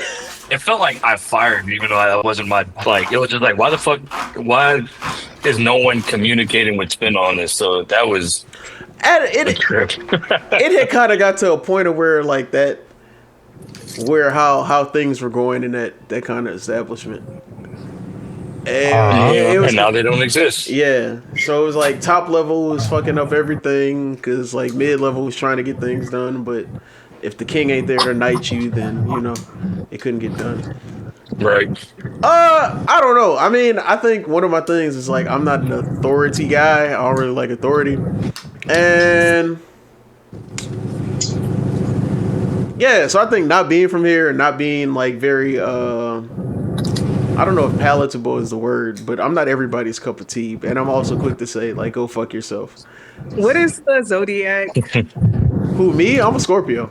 It felt like I fired me, even though that wasn't my like. It was just like, why the fuck? Why is no one communicating with Spin on this? So that was. And it had kind of got to a point of where like that, where how things were going in that kind of establishment. And it was, and now they don't exist. Yeah, so it was like top level was fucking up everything because like mid level was trying to get things done, but if the king ain't there to knight you, then it couldn't get done. Right. I don't know. I mean, I think one of my things is like I'm not an authority guy. I don't really like authority. And yeah, so I think not being from here and not being like very I don't know if palatable is the word, but I'm not everybody's cup of tea. And I'm also quick to say, like, go fuck yourself. What is the zodiac? Who, me? I'm a Scorpio.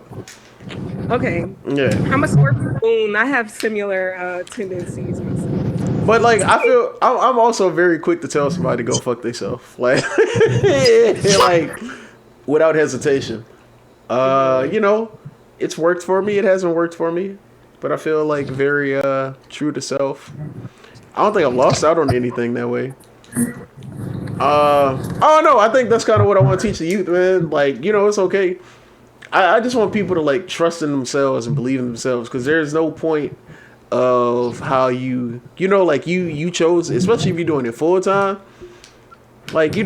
Okay. Yeah. I'm a Scorpio moon. I have similar tendencies myself. But like, I feel I'm also very quick to tell somebody to go fuck themselves, like, like without hesitation. It's worked for me. It hasn't worked for me, but I feel like very true to self. I don't think I've lost out on anything that way. Oh no, I think that's kind of what I want to teach the youth, man. Like, it's okay. I just want people to like trust in themselves and believe in themselves, because there's no point of how you chose, especially if you're doing it full time. Like, you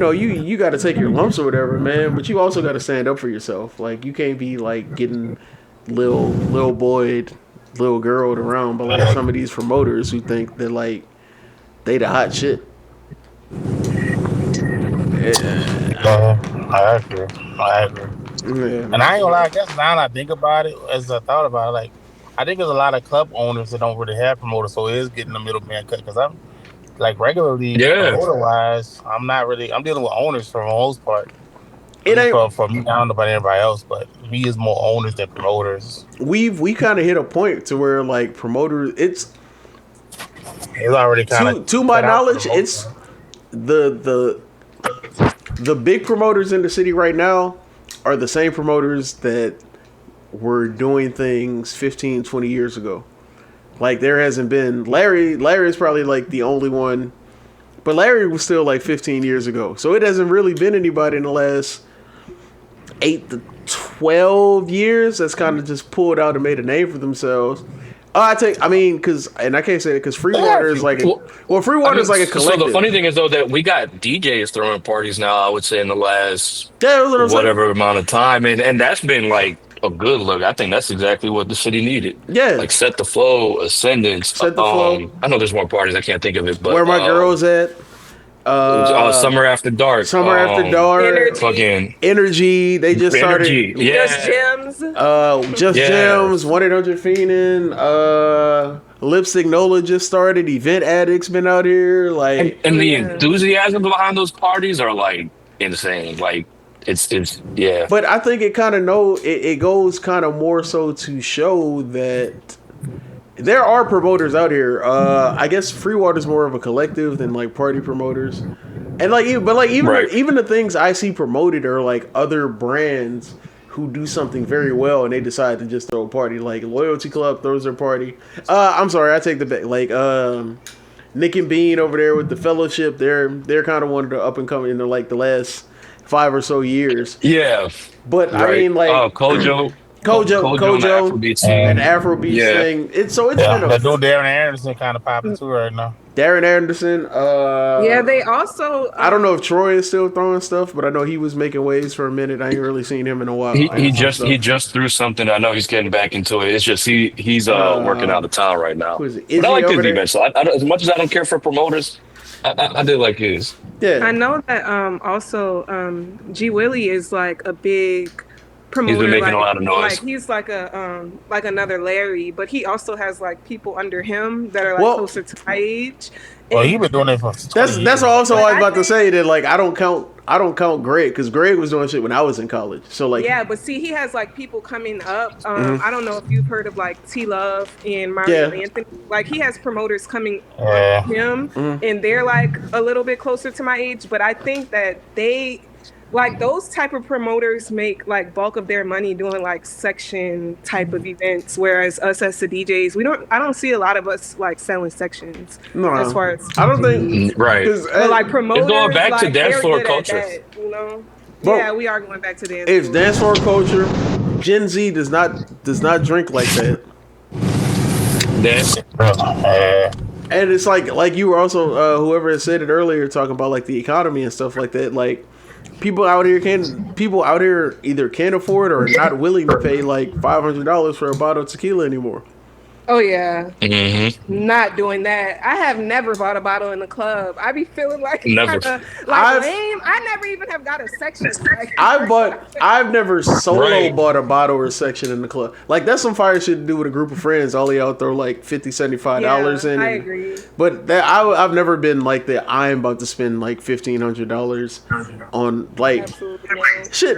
got to take your lumps or whatever, man, but you also got to stand up for yourself. Like, you can't be like getting little boy, little girl around by like some of these promoters who think that like they the hot shit. I agree. Yeah. And I ain't gonna lie, I guess now that I think about it, as I thought about it, like I think there's a lot of club owners that don't really have promoters, so it is getting the middleman cut. Because I'm like regularly Yeah. promoter wise, I'm not really. I'm dealing with owners for the most part. It ain't. For me, I don't know about anybody else, but we is more owners than promoters. We kind of hit a point to where like promoters. It's already kind of to my knowledge, it's the big promoters in the city right now are the same promoters that were doing things 15, 20 years ago. Like there hasn't been Larry is probably like the only one, but Larry was still like 15 years ago. So it hasn't really been anybody in the last 8 to 12 years that's kind of just pulled out and made a name for themselves. I can't say it because Freewater is like Freewater is like a collective. So the funny thing is though that we got DJs throwing parties now. I would say in the last whatever amount of time, and that's been like a good look. I think that's exactly what the city needed. Yeah, like Set the Flow, Ascendance. Set the Flow. I know there's more parties. I can't think of it. But Where My Girls At? Summer After Dark. Summer After Dark. Fucking Energy. They just started. Yeah. Just Gems. Just Gems. 1-800 Fiendin'. Lipstick Nola just started. Event Addicts been out here. Like, and the enthusiasm behind those parties are like insane. Like it's yeah. But I think it kind of it goes kind of more so to show that there are promoters out here. I guess Freewater's more of a collective than like party promoters, and even the things I see promoted are like other brands who do something very well and they decide to just throw a party. Like Loyalty Club throws their party. I'm sorry, I take the back. Like Nick and Bean over there with the Fellowship. They're kind of one of the up and coming in like the last 5 or so years. Yeah, but right. I mean like Kojo and Afrobeat thing. It's been that dude Darren Anderson kind of popping too right now. Darren Anderson. They also. I don't know if Troy is still throwing stuff, but I know he was making waves for a minute. I ain't really seen him in a while. He just threw something. I know he's getting back into it. It's just he's working out of town right now. But I like his events. So as much as I don't care for promoters, I did like his. Yeah, I know that. Also, G Willie is like a big promoter. He's been making a lot of noise. Like he's like like another Larry, but he also has like people under him that are like closer to my age. Well, he been doing it for. That's also what I was about to say. That like I don't count Greg because Greg was doing shit when I was in college. So like but see, he has like people coming up. I don't know if you've heard of like T Love and Mario Anthony. Like he has promoters coming up him, and they're like a little bit closer to my age. But I think that they. Like those type of promoters make like bulk of their money doing like section type of events, whereas us as the DJs, I don't see a lot of us like selling sections. No, as far as I don't think right. But like promoters, it's going back like, to dance floor culture. That, you know, but we are going back to dance. It's dance floor culture. Gen Z does not drink like that. And it's like you were also whoever said it earlier talking about like the economy and stuff like that. Like people out here either can't afford or are not willing to pay like $500 for a bottle of tequila anymore. Oh yeah, mm-hmm. Not doing that. I have never bought a bottle in the club. I be feeling like never. Lame. I never even have got a section. Like, I've never solo bought a bottle or a section in the club. Like that's some fire shit to do with a group of friends. All y'all throw like $50, $75 in. I agree. But I've never been like that. I'm about to spend like $1,500 on like shit.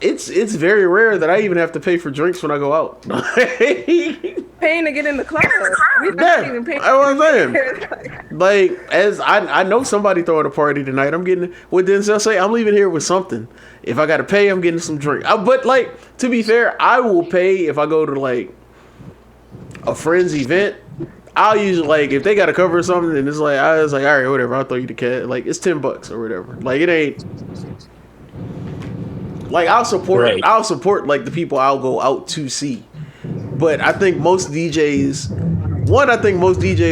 It's very rare that I even have to pay for drinks when I go out. Paying to get in the club. We're not even paying. I was saying. Like, as I know somebody throwing a party tonight. I'm getting what Denzel say. I'm leaving here with something. If I got to pay, I'm getting some drink. But like, to be fair, I will pay if I go to like a friend's event. I'll usually like if they got to cover something, and it's like I was like, all right, whatever. I'll throw you the cat. Like it's $10 or whatever. Like it ain't. Like I'll support. Right. I'll support like the people I'll go out to see. But I think most DJs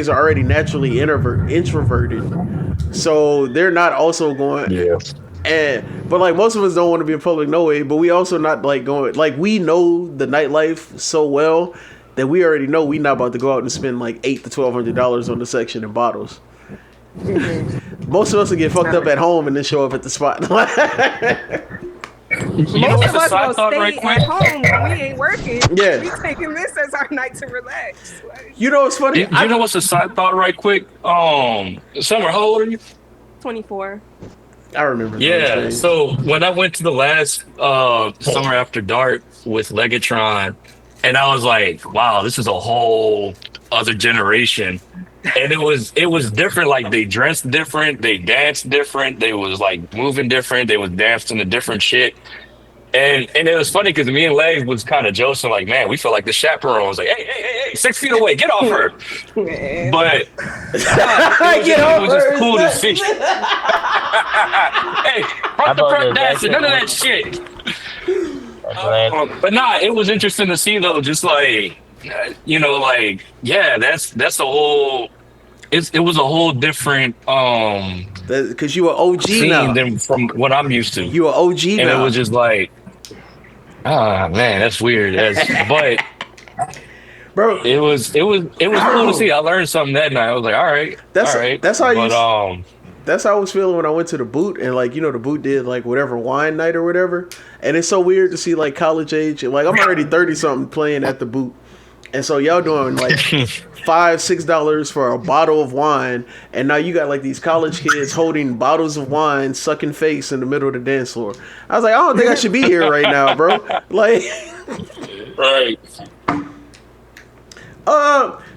are already naturally introverted, so they're not also going. Yeah. But like most of us don't want to be in public no way. But we also not like going. Like we know the nightlife so well that we already know we not about to go out and spend like $800 to $1,200 on the section and bottles. Mm-hmm. Most of us will get fucked up at home and then show up at the spot. You know Most what's of a us side will thought stay right quick? at home when we ain't working. Yeah. We taking this as our night to relax. Like, You know what's funny? You know what's a side thought right quick? Summer, how old are you? 24. I remember those Yeah. days. So when I went to the last Summer After Dark with Legatron, and I was like, wow, this is a whole other generation. And it was different. Like they dressed different, they danced different, they was like moving different, they was dancing to different shit. And it was funny because me and Leg was kind of joking, like, man, we feel like the chaperones, like, hey, 6 feet away, get off her. Man. But nah, it was just cool to see. Hey, fuck the prep dancing, none of that shit. But nah, it was interesting to see though, just like like yeah, that's the whole. It was a whole different Because you are OG scene now. than from what I'm used to, You are OG and now. it was just like, ah man, that's weird. But bro. it was cool to see. I learned something that night. I was like, all right. That's how you. But That's how I was feeling when I went to the boot, and like the boot did like whatever wine night or whatever, and it's so weird to see like college age. Like I'm already 30 something playing at the boot, and so y'all doing like $5-6 for a bottle of wine, and now you got like these college kids holding bottles of wine, sucking face in the middle of the dance floor. I was like, I don't think I should be here right now, bro. Like, right.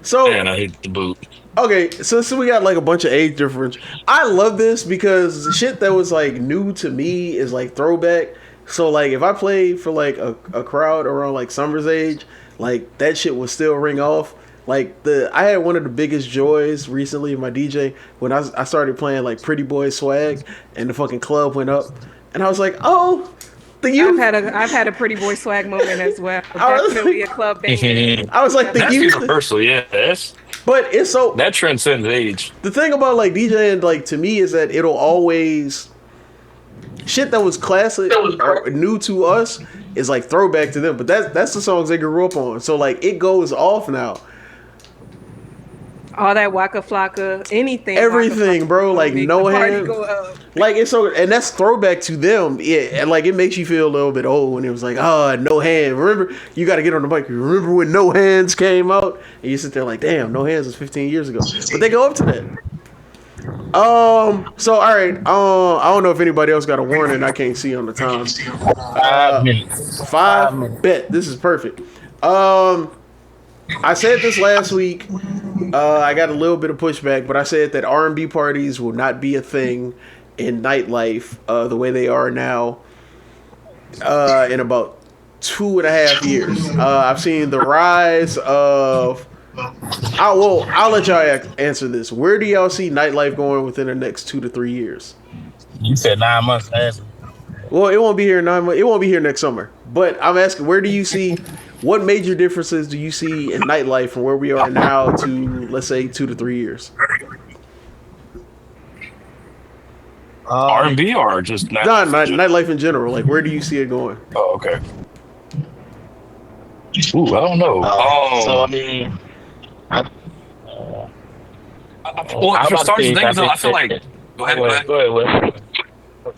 So Man, I hate the boot. okay, so we got like a bunch of age difference. I love this because the shit that was like new to me is like throwback. So like if I play for like a crowd around like Summer's age, like that shit will still ring off. Like I had one of the biggest joys recently in my DJ when I started playing like Pretty Boy Swag and the fucking club went up, and I was like, oh, the youth. I've had a Pretty Boy Swag moment as well. Definitely a club banger. I was like, the That's youth. universal, yeah. But it's so That transcends age. the thing about like DJing, like to me, is that it'll always shit that was classic or new to us is like throwback to them. But that's the songs they grew up on. So like it goes off now. All that Waka Flocka, anything. Everything, Waka Flocka, bro. Like make no the party hand. go up. Like it's so, and that's throwback to them. Yeah, and like it makes you feel a little bit old when it was like, no hand. Remember, you got to get on the mic. Remember when No Hands came out, and you sit there like, damn, No Hands was 15 years ago. But they go up to that. So all right. I don't know if anybody else got a warning. I can't see on the time. 5 minutes. 5 minutes. Bet this is perfect. I said this last week. I got a little bit of pushback, but I said that R&B parties will not be a thing in nightlife the way they are now in about 2.5 years. I've seen the rise of... I'll let y'all answer this. Where do y'all see nightlife going within the next 2 to 3 years? You said 9 months last week. Well, it won't be here in 9 months. It won't be here next summer. But I'm asking, where do you see... What major differences do you see in nightlife from where we are now to, let's say, 2 to 3 years? R&B or just nightlife in general. Like, where do you see it going? Oh, okay. Ooh, I don't know. So I mean, well, for starters, things though, I feel like. Go ahead.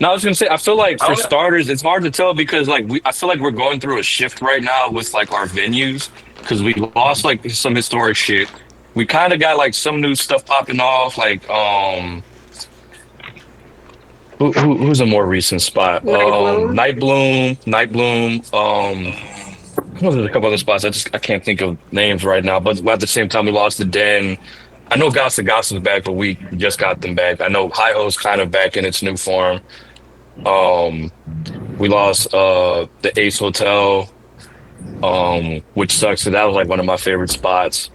No, I was gonna say, I feel like for starters, it's hard to tell because I feel like we're going through a shift right now with like our venues because we lost like some historic shit. We kind of got like some new stuff popping off, like who's a more recent spot? Night Bloom. There's a couple other spots. I can't think of names right now, but at the same time, we lost the Den. I know Gossip's back, but we just got them back. I know Hi-Ho's kind of back in its new form. We lost the Ace Hotel, which sucks. So that was like one of my favorite spots.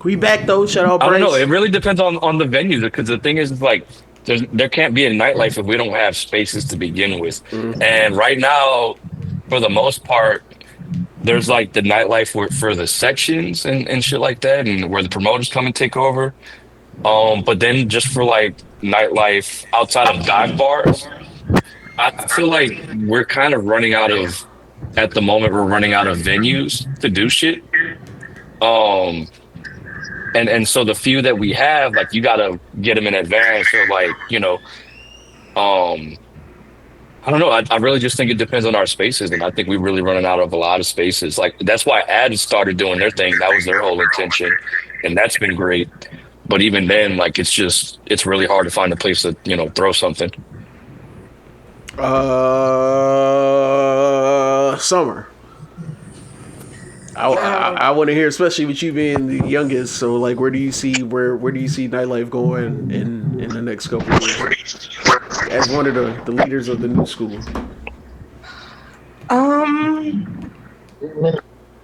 We back though. Shout out, I don't Bryce. know. It really depends on the venue because the thing is like there can't be a nightlife if we don't have spaces to begin with. Mm-hmm. And right now, for the most part, there's like the nightlife for the sections and shit like that, and where the promoters come and take over. But then just for like nightlife outside of dive bars, I feel like we're kind of running out of, at the moment, we're running out of venues to do shit. And so the few that we have, like you gotta get them in advance or like, I don't know. I really just think it depends on our spaces, and I think we're really running out of a lot of spaces. Like that's why ads started doing their thing. That was their whole intention, and that's been great. But even then, like it's really hard to find a place to throw something. Summer. I want to hear, especially with you being the youngest. So, like, where do you see nightlife going in the next couple of years? As one of the leaders of the new school.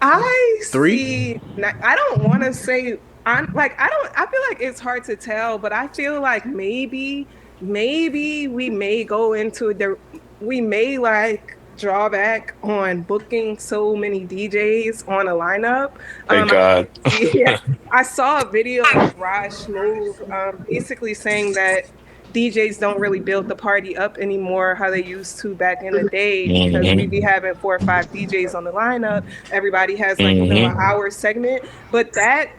I Three? see. I don't want to say. I feel like it's hard to tell, but I feel like maybe we may go into we may like draw back on booking so many DJs on a lineup. Thank God. Yeah, I saw a video of Raj Smooth basically saying that DJs don't really build the party up anymore how they used to back in the day, because we be having 4 or 5 DJs on the lineup. Everybody has like an hour segment, but that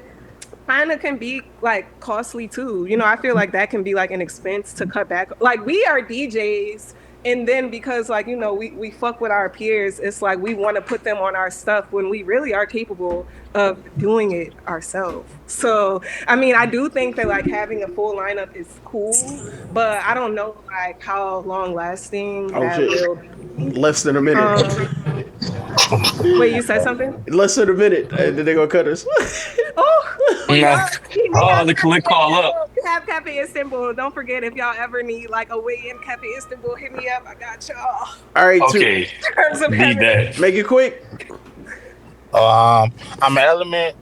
kind of can be like costly too. I feel like that can be like an expense to cut back. Like we are DJs, and then because like we fuck with our peers, it's like we want to put them on our stuff when we really are capable of doing it ourselves. So I mean, I do think that like having a full lineup is cool, but I don't know like how long lasting that will be. Less than a minute. Wait, you said something? Less than a minute, and then they're gonna cut us. The click call up. Have Cafe Istanbul. Don't forget, if y'all ever need like a way in Cafe Istanbul, hit me up. I got y'all. All right, Okay. Need that. Make it quick. I'm an Element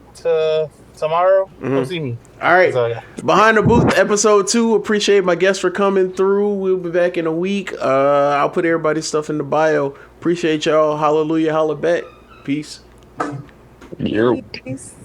tomorrow. Come see me. All right. Behind the Booth, episode 2. Appreciate my guests for coming through. We'll be back in a week. I'll put everybody's stuff in the bio. Appreciate y'all. Hallelujah. Holla back. Peace. You're Peace.